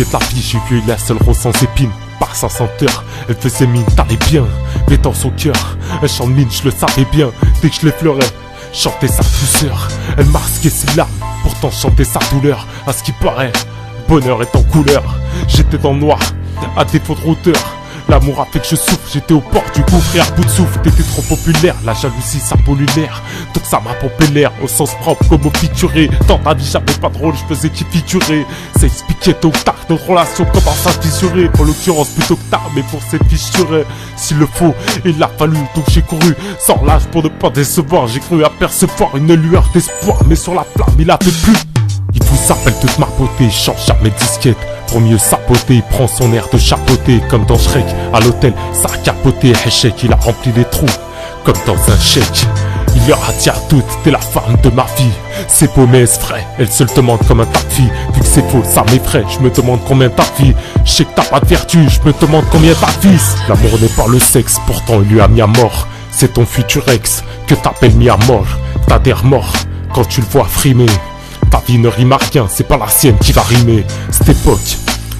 métier de la vie, j'ai vu la seule rose sans épines. Par sa senteur, elle faisait mine, t'allais bien. Mais dans son cœur, un chant de mine, je le savais bien. Dès que je l'effleurais, chantait sa douceur. Elle masquait ses larmes, pourtant chantait sa douleur. À ce qui paraît, bonheur est en couleur. J'étais dans le noir, à défaut de hauteur. L'amour a fait que je souffre, j'étais au bord du gouffre et à bout de souffle. T'étais trop populaire, la jalousie ça pollue l'air. Donc ça m'a pompé l'air, au sens propre comme au figuré. Dans ta vie j'avais pas de rôle, je faisais qui figurer. Ça expliquait tôt ou tard notre relation commence à fissurer. En l'occurrence plutôt que tard, mais pour cette fissurée. S'il le faut, il l'a fallu, donc j'ai couru sans l'âge pour ne pas décevoir. J'ai cru apercevoir une lueur d'espoir, mais sur la flamme il a fait plus. Il vous appelle toute ma beauté, change jamais de disquette. Pour mieux sapoter, il prend son air de chapeauté. Comme dans Shrek, à l'hôtel, ça a capoté. Échec, il a rempli les trous, comme dans un chèque. Il leur a dit à toutes, t'es la femme de ma vie. C'est beau mais est-ce vrai, elle se le demande comme un tas de filles. Vu que c'est faux, ça m'effraie, je me demande combien t'as vie. Je sais que t'as pas de vertu, je me demande combien t'as fils. L'amour n'est pas le sexe, pourtant il lui a mis à mort. C'est ton futur ex, que t'appelles mis à mort. T'as des remords, quand tu le vois frimer. Ta vie ne rime à rien, c'est pas la sienne qui va rimer. Cette époque,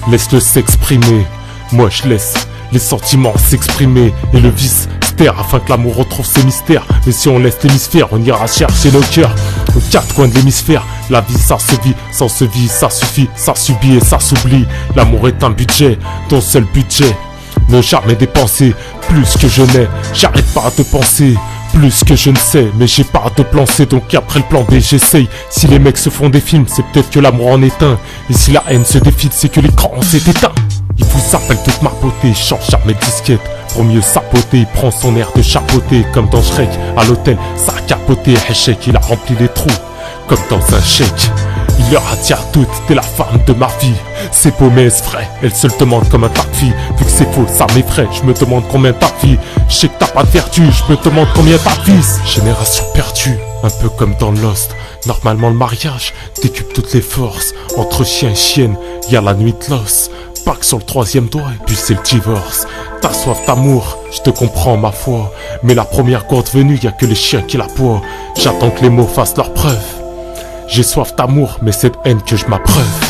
laisse-le s'exprimer. Moi je laisse les sentiments s'exprimer. Et le vice se taire afin que l'amour retrouve ses mystères. Mais si on laisse l'hémisphère, on ira chercher nos cœurs aux quatre coins de l'hémisphère. La vie ça se vit, sans se vit, ça suffit. Ça subit et ça s'oublie. L'amour est un budget, ton seul budget. Ne jamais dépenser plus que je n'ai. J'arrête pas de penser plus que je ne sais, mais j'ai pas de plan C, donc après le plan B j'essaye. Si les mecs se font des films, c'est peut-être que l'amour en est un. Et si la haine se défile, c'est que l'écran s'est éteint. Il vous appelle toute ma beauté, change jamais de disquette. Pour mieux sapoter, il prend son air de chapeauté. Comme dans Shrek, à l'hôtel, ça a capoté. Échec, il a rempli les trous, comme dans un chèque. Il leur a dit à toutes, t'es la femme de ma vie. C'est beau mais est-ce vrai, elle se le demande comme un tas de filles. Vu que c'est faux, ça m'effraie, je me demande combien t'as vie. Je sais que t'as pas de vertu, je me demande combien t'as fils. Génération perdue, un peu comme dans Lost. Normalement le mariage décupe toutes les forces. Entre chien et chienne, y'a la nuit de l'os. Pas que sur le troisième doigt et puis c'est le divorce. T'as soif d'amour, je te comprends ma foi. Mais la première gourde venue, y'a que les chiens qui la boivent. J'attends que les mots fassent leur preuve. J'ai soif d'amour, mais cette haine que je m'abreuve.